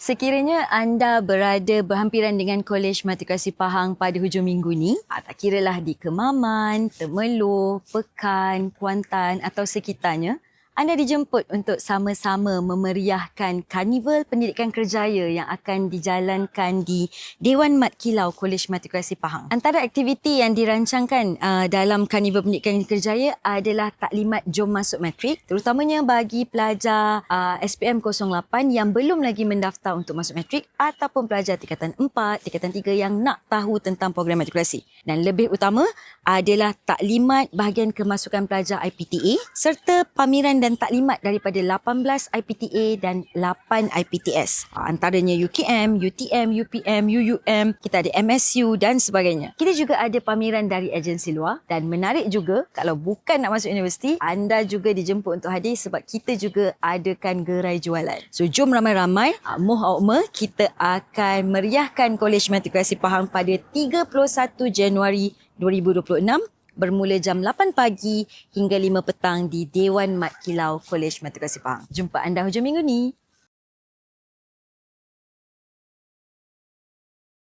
Sekiranya anda berada berhampiran dengan Kolej Matrikulasi Pahang pada hujung minggu ni, tak kiralah di Kemaman, Temerloh, Pekan, Kuantan atau sekitarnya, anda dijemput untuk sama-sama memeriahkan Karnival Pendidikan Kerjaya yang akan dijalankan di Dewan Mat Kilau Kolej Matrikulasi Pahang. Antara aktiviti yang dirancangkan dalam Karnival Pendidikan Kerjaya adalah taklimat jom masuk matrik, terutamanya bagi pelajar SPM 08 yang belum lagi mendaftar untuk masuk matrik ataupun pelajar tingkatan 4, tingkatan 3 yang nak tahu tentang program matrikulasi. Dan lebih utama adalah taklimat bahagian kemasukan pelajar IPTA serta pameran dan taklimat daripada 18 IPTA dan 8 IPTS. Antaranya UKM, UTM, UPM, UUM, kita ada MSU dan sebagainya. Kita juga ada pameran dari agensi luar dan menarik juga kalau bukan nak masuk universiti, anda juga dijemput untuk hadir sebab kita juga adakan gerai jualan. So jom ramai-ramai, kita akan meriahkan Kolej Matrikulasi Pahang pada 31 Januari 2026 bermula jam 8 pagi hingga 5 petang di Dewan Mat Kilau Kolej Matrikulasi Pahang. Jumpa anda hujung minggu ni.